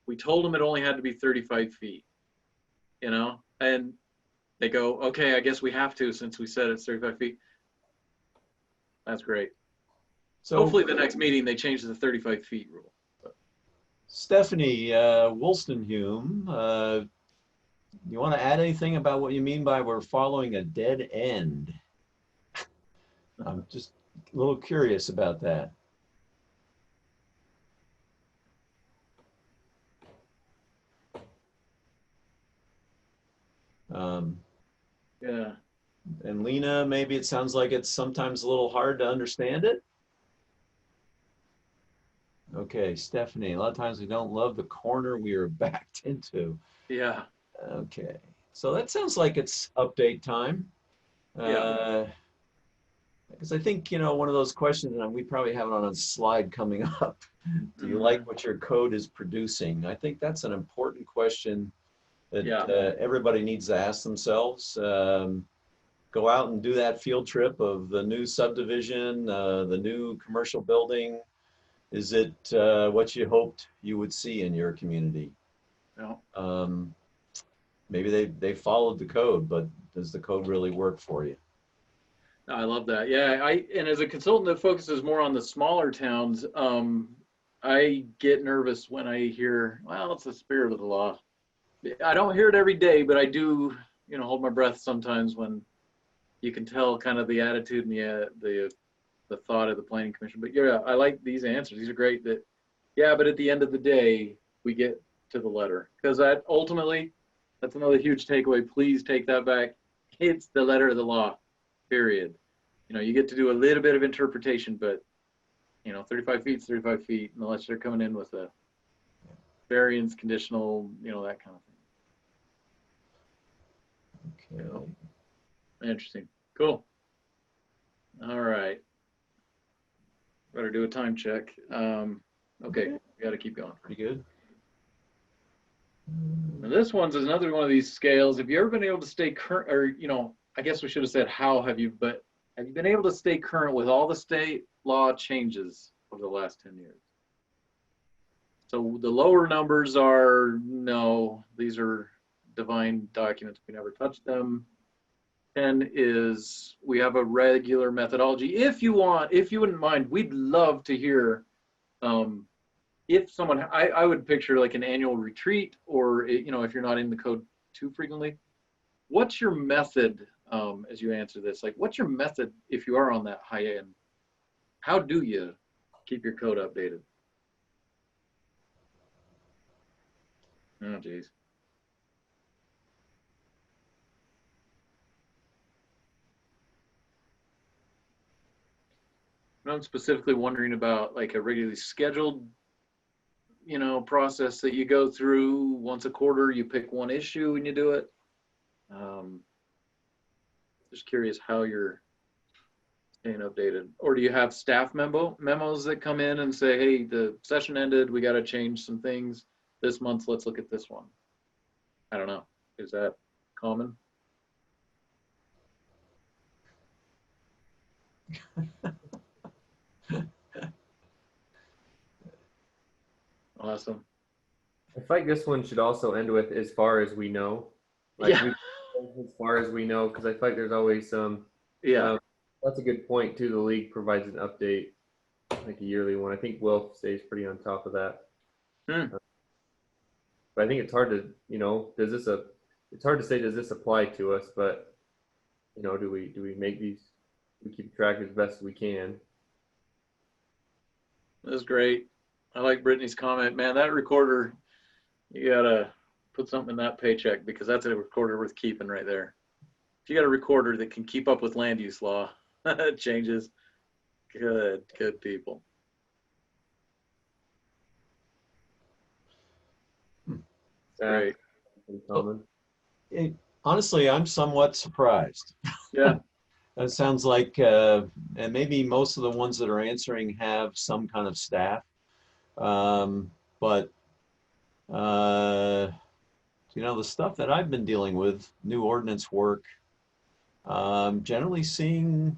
we told them it only had to be 35 feet, and they go, okay, I guess we have to since we said it's 35 feet. That's great. So hopefully the next meeting they change the 35 feet rule. Stephanie Woolstenhume, you want to add anything about what you mean by we're following a dead end? I'm just a little curious about that. Yeah. And Lena, maybe it sounds like it's sometimes a little hard to understand it. Okay, Stephanie, a lot of times we don't love the corner we are backed into. Yeah. Okay, so that sounds like it's update time. Yeah. Because I think, one of those questions, and we probably have it on a slide coming up. Do you like what your code is producing? I think that's an important question that everybody needs to ask themselves. Go out and do that field trip of the new subdivision, the new commercial building. Is it what you hoped you would see in your community? No. Maybe they followed the code, but does the code really work for you? I love that. Yeah, and as a consultant that focuses more on the smaller towns, I get nervous when I hear, well, it's the spirit of the law. I don't hear it every day, but I do, hold my breath sometimes when you can tell kind of the attitude and the thought of the planning commission. But yeah, I like these answers. These are great. But at the end of the day, we get to the letter, because that ultimately, that's another huge takeaway. Please take that back. It's the letter of the law. Period. You get to do a little bit of interpretation, but 35 feet is 35 feet, unless they're coming in with a variance, conditional, that kind of thing. Okay. Interesting. Cool. All right. Better do a time check. Okay, we got to keep going. Pretty good. Now this one's another one of these scales. Have you ever been able to stay current, or I guess we should have said how have you been able to stay current with all the state law changes over the last 10 years? So the lower numbers are no, these are divine documents. We never touched them. 10 is we have a regular methodology. If you wouldn't mind, we'd love to hear if someone, I would picture like an annual retreat, or if you're not in the code too frequently, what's your method as you answer this? Like, what's your method if you are on that high end? How do you keep your code updated? Oh, geez. I'm specifically wondering about like a regularly scheduled, process that you go through once a quarter. You pick one issue and you do it. Just curious how you're staying updated. Or do you have staff memos that come in and say, hey, the session ended, we got to change some things this month, let's look at this one? I don't know. Is that common? Awesome. I feel like this one should also end with as far as we know. Yeah. As far as we know, because I feel like there's always some. Yeah. That's a good point too. The league provides an update, like a yearly one. I think Will stays pretty on top of that. But I think it's hard to, it's hard to say, does this apply to us? But, do we make these, we keep track as best as we can? That's great. I like Brittany's comment, man, that recorder, you gotta put something in that paycheck because that's a recorder worth keeping right there. If you got a recorder that can keep up with land use law changes, good people. Great. Honestly, I'm somewhat surprised. Yeah. That sounds like, and maybe most of the ones that are answering have some kind of staff. But you know, the stuff that I've been dealing with, new ordinance work, generally seeing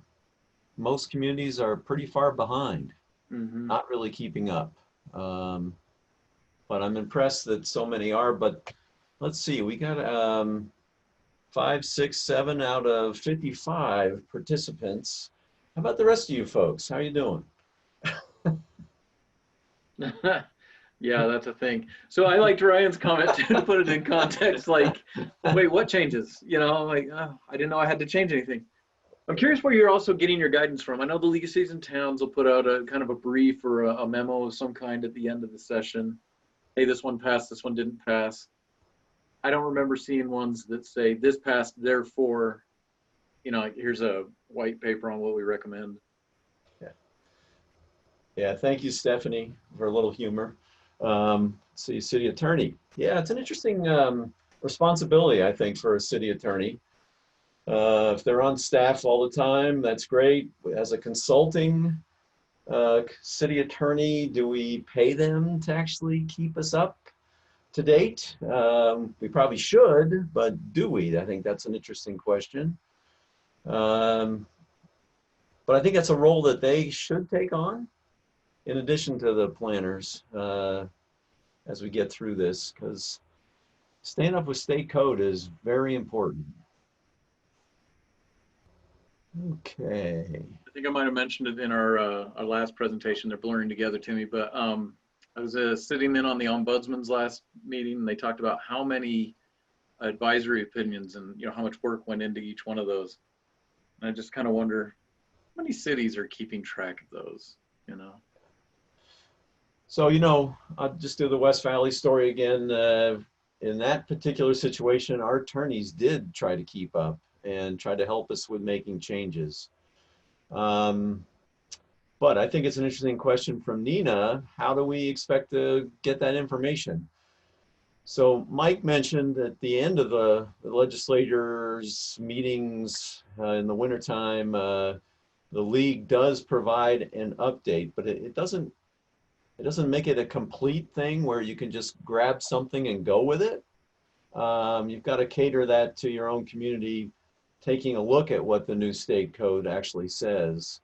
most communities are pretty far behind, not really keeping up. But I'm impressed that so many are. But let's see, we got 5, 6, 7 out of 55 participants. How about the rest of you folks? How are you doing? Yeah, that's a thing. So I liked Ryan's comment too, to put it in context, like, wait, what changes? You know, like, oh, I didn't know I had to change anything. I'm curious where you're also getting your guidance from. I know the League of Cities and Towns will put out a kind of a brief or a memo of some kind at the end of the session. Hey, this one passed, this one didn't pass. I don't remember seeing ones that say this passed, therefore, you know, here's a white paper on what we recommend. Yeah, thank you, Stephanie, for a little humor. See, city attorney. Yeah, it's an interesting responsibility, I think, for a city attorney. If they're on staff all the time, that's great. As a consulting city attorney, do we pay them to actually keep us up to date? We probably should, but do we? I think that's an interesting question. But I think that's a role that they should take on, in addition to the planners, as we get through this, because staying up with state code is very important. Okay. I think I might have mentioned it in our last presentation. They're blurring together to me, but I was sitting in on the ombudsman's last meeting, and they talked about how many advisory opinions and, you know, how much work went into each one of those. And I just kind of wonder how many cities are keeping track of those, you know? So, you know, I'll just do the West Valley story again. In that particular situation, our attorneys did try to keep up and try to help us with making changes. But I think it's an interesting question from Nina. How do we expect to get that information? So Mike mentioned at the end of the legislators' meetings in the wintertime, the league does provide an update, but it doesn't make it a complete thing where you can just grab something and go with it. You've got to cater that to your own community, taking a look at what the new state code actually says.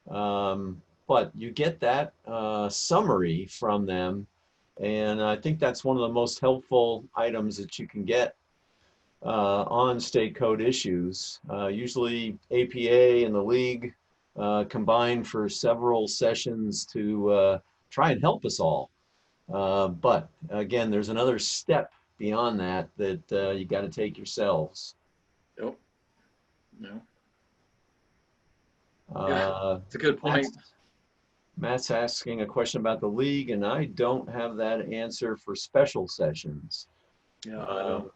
But you get that summary from them, and I think that's one of the most helpful items that you can get on state code issues. Usually APA and the league combine for several sessions to try and help us all. But again, there's another step beyond that you got to take yourselves. Yep. No. Yeah, it's a good point. Matt's asking a question about the league, and I don't have that answer for special sessions. Yeah, I don't.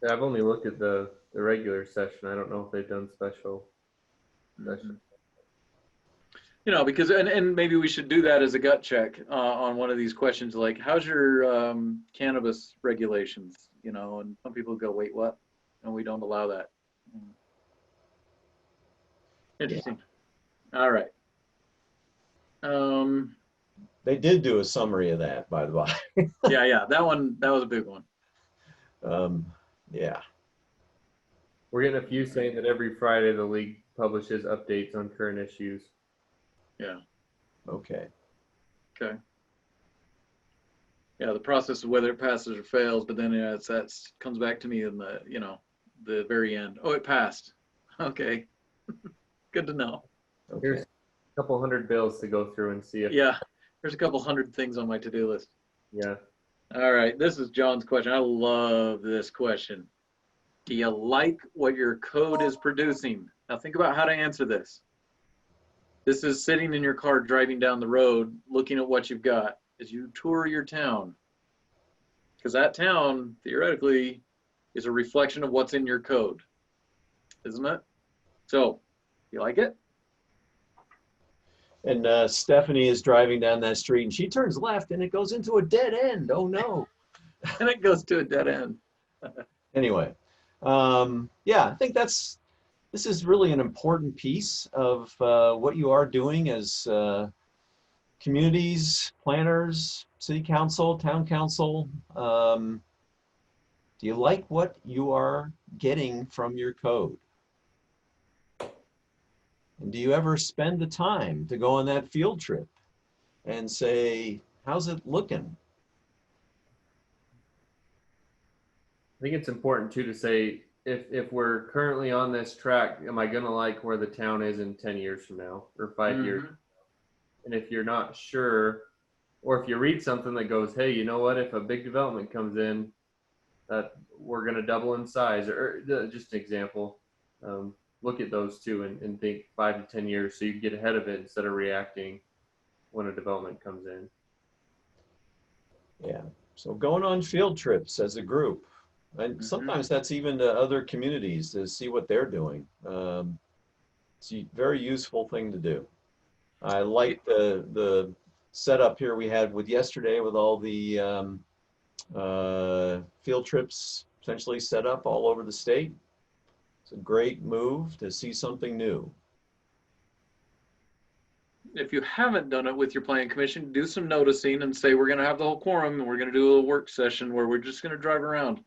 Yeah, I've only looked at the regular session. I don't know if they've done special sessions. You know, because, and maybe we should do that as a gut check on one of these questions, like, how's your cannabis regulations? You know, and some people go, wait, what? And we don't allow that. Interesting. Yeah. All right. They did do a summary of that, by the way. Yeah, that was a big one. Yeah. We're getting a few saying that every Friday the league publishes updates on current issues. Yeah. Okay. Okay. Yeah, the process of whether it passes or fails, but then that comes back to me in the, you know, the very end. Oh, it passed. Okay. Good to know. Okay. Here's a couple hundred bills to go through and see if. Yeah, there's a couple hundred things on my to-do list. Yeah. All right, this is John's question. I love this question. Do you like what your code is producing? Now think about how to answer this. This is sitting in your car driving down the road, looking at what you've got. is you tour your town, because that town theoretically is a reflection of what's in your code, isn't it? So, you like it? And Stephanie is driving down that street and she turns left and it goes into a dead end. Oh no. And it goes to a dead end. Anyway, yeah, I think this is really an important piece of what you are doing as communities, planners, city council, town council. Do you like what you are getting from your code? And do you ever spend the time to go on that field trip and say, how's it looking? I think it's important too to say, if we're currently on this track, am I gonna like where the town is in 10 years from now or 5 years? And if you're not sure, or if you read something that goes, hey, you know what, if a big development comes in, that we're gonna double in size, or just an example, look at those two and think 5 to 10 years so you can get ahead of it instead of reacting when a development comes in. Yeah, so going on field trips as a group. And sometimes that's even to other communities to see what they're doing. It's a very useful thing to do. I like the setup here we had with yesterday with all the field trips essentially set up all over the state. It's a great move to see something new. If you haven't done it with your planning commission, do some noticing and say, we're going to have the whole quorum and we're going to do a little work session where we're just going to drive around.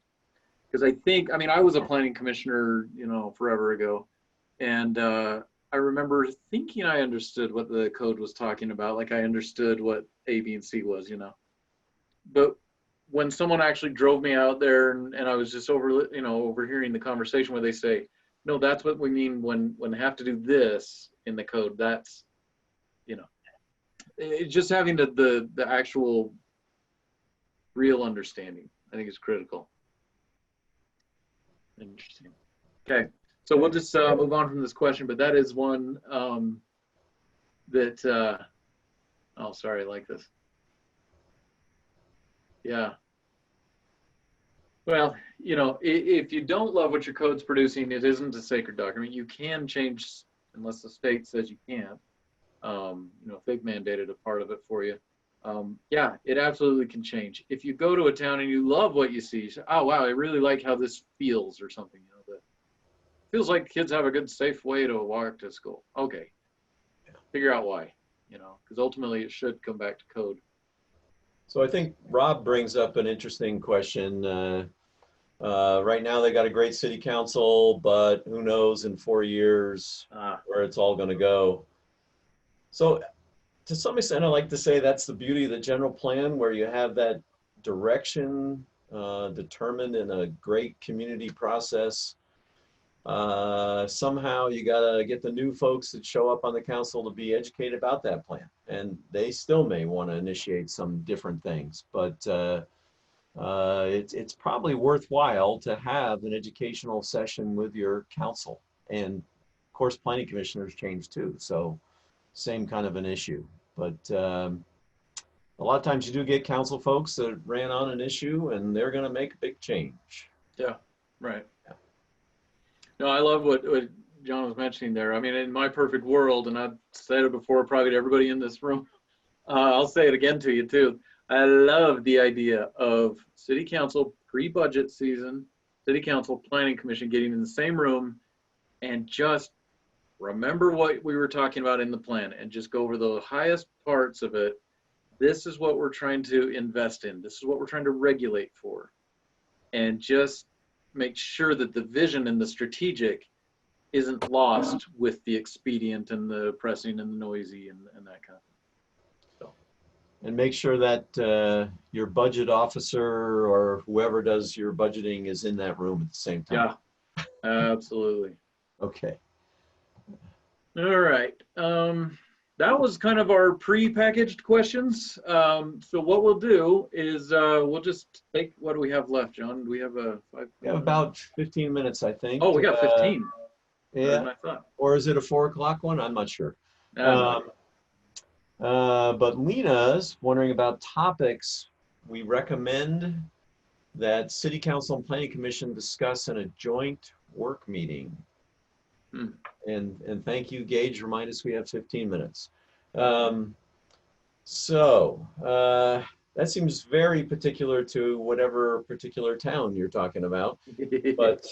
Because I mean, I was a planning commissioner, forever ago. And I remember thinking I understood what the code was talking about. Like I understood what A, B, and C was, But when someone actually drove me out there and I was just overhearing the conversation where they say, no, that's what we mean when they have to do this in the code. That's, it's just having the actual real understanding, I think is critical. Interesting. Okay, so we'll just move on from this question, but that is one that, oh, sorry, I like this. Yeah. Well, if you don't love what your code's producing, it isn't a sacred document. You can change unless the state says you can't. If they've mandated a part of it for you. Yeah, it absolutely can change. If you go to a town and you love what you see, you say, oh wow, I really like how this feels or something. That feels like kids have a good, safe way to walk to school. Okay, figure out why. Because ultimately it should come back to code. So I think Rob brings up an interesting question. Right now they got a great city council, but who knows in 4 years where it's all going to go. So to some extent, I like to say that's the beauty of the general plan, where you have that direction determined in a great community process. Somehow you gotta get the new folks that show up on the council to be educated about that plan. And they still may want to initiate some different things, but it's probably worthwhile to have an educational session with your council. And of course, planning commissioners change too. So same kind of an issue. But a lot of times you do get council folks that ran on an issue and they're going to make a big change. Yeah, right. Yeah. No, I love what John was mentioning there. I mean, in my perfect world, and I've said it before probably to everybody in this room, I'll say it again to you too. I love the idea of city council pre-budget season, city council planning commission getting in the same room and just remember what we were talking about in the plan and just go over the highest parts of it. This is what we're trying to invest in. This is what we're trying to regulate for. And just make sure that the vision and the strategic isn't lost with the expedient and the pressing and the noisy and that kind of thing. So. And make sure that your budget officer or whoever does your budgeting is in that room at the same time. Yeah, absolutely. Okay. All right. That was kind of our pre-packaged questions. So what we'll do is we'll just take, what do we have left, John? Do we have we have about 15 minutes, I think. Oh, we got 15. Yeah. Or is it a 4 o'clock one? I'm not sure. But Lena's wondering about topics we recommend that City Council and Planning Commission discuss in a joint work meeting. And thank you, Gage. Remind us we have 15 minutes. That seems very particular to whatever particular town you're talking about. But,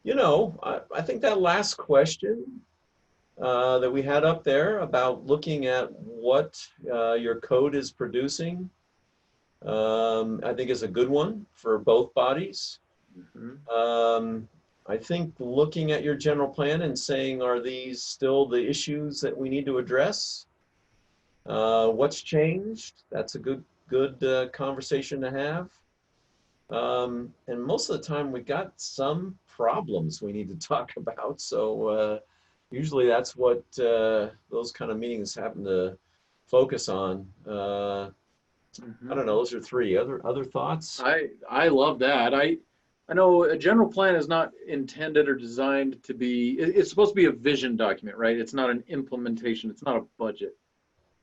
you know, I think that last question that we had up there about looking at what your code is producing, I think is a good one for both bodies. I think looking at your general plan and saying, are these still the issues that we need to address? What's changed? That's a good conversation to have. And most of the time we've got some problems we need to talk about. So usually that's what those kind of meetings happen to focus on. I don't know, those are three. Other thoughts? I love that. I know a general plan is not intended or designed to be, it's supposed to be a vision document, right? It's not an implementation. It's not a budget.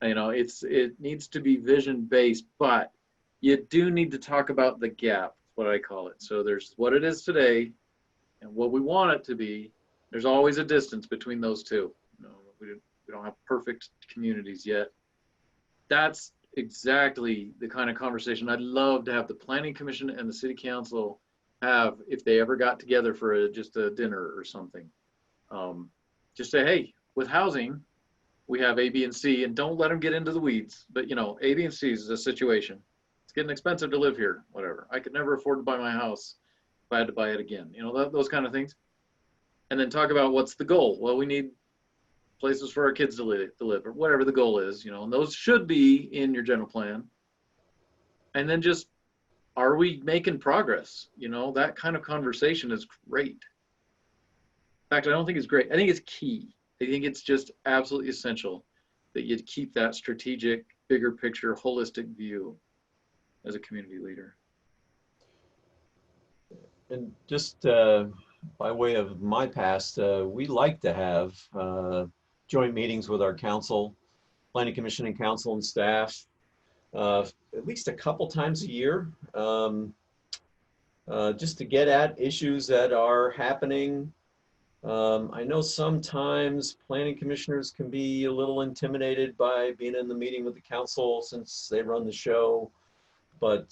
You know, it needs to be vision based, but you do need to talk about the gap, what I call it. So there's what it is today and what we want it to be. There's always a distance between those two. You know, we don't have perfect communities yet. That's exactly the kind of conversation I'd love to have the Planning Commission and the City Council have if they ever got together for just a dinner or something. Just say, hey, with housing, we have A, B, and C, and don't let them get into the weeds. But you know, A, B, and C is a situation. It's getting expensive to live here, whatever. I could never afford to buy my house if I had to buy it again. You know, those kind of things. And then talk about what's the goal. Well, we need places for our kids to live, or whatever the goal is, you know, and those should be in your general plan. And then just, are we making progress? You know, that kind of conversation is great. In fact, I don't think it's great. I think it's key. I think it's just absolutely essential that you keep that strategic, bigger picture, holistic view as a community leader. And just by way of my past, we like to have joint meetings with our council, Planning Commission and council and staff, at least a couple times a year, just to get at issues that are happening. I know sometimes planning commissioners can be a little intimidated by being in the meeting with the council since they run the show, but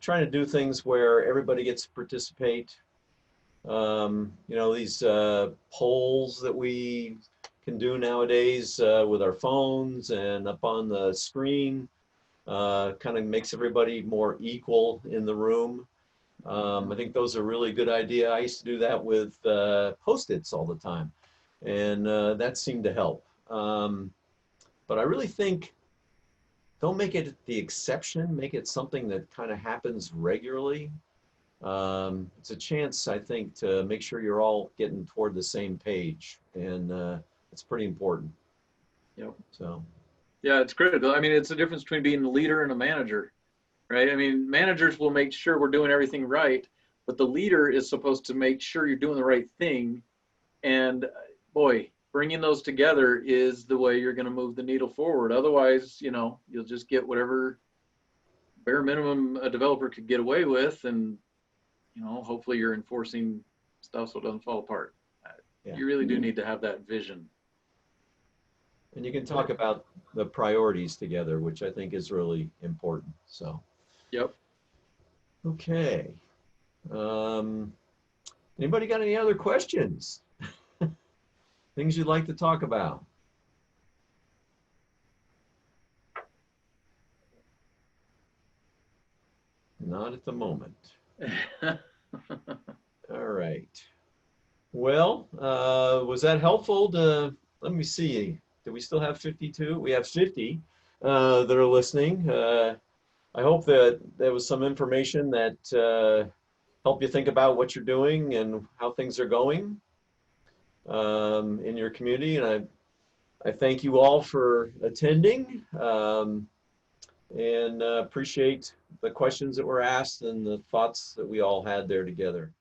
trying to do things where everybody gets to participate. You know, these polls that we can do nowadays with our phones and up on the screen kind of makes everybody more equal in the room. I think those are a really good idea. I used to do that with Post-its all the time, and that seemed to help. But I really think, don't make it the exception, make it something that kind of happens regularly. It's a chance, I think, to make sure you're all getting toward the same page, and it's pretty important. Yep. So. Yeah, it's critical. I mean, it's the difference between being a leader and a manager, right? I mean, managers will make sure we're doing everything right, but the leader is supposed to make sure you're doing the right thing. And boy, bringing those together is the way you're going to move the needle forward. Otherwise, you know, you'll just get whatever bare minimum a developer could get away with, and you know, hopefully you're enforcing stuff so it doesn't fall apart. Yeah. You really do need to have that vision. And you can talk about the priorities together, which I think is really important. So. Yep. Okay. Anybody got any other questions? Things you'd like to talk about? Not at the moment. All right. Well, was that helpful to, let me see, do we still have 52? We have 50 that are listening. I hope that there was some information that helped you think about what you're doing and how things are going in your community. And I thank you all for attending and appreciate the questions that were asked and the thoughts that we all had there together.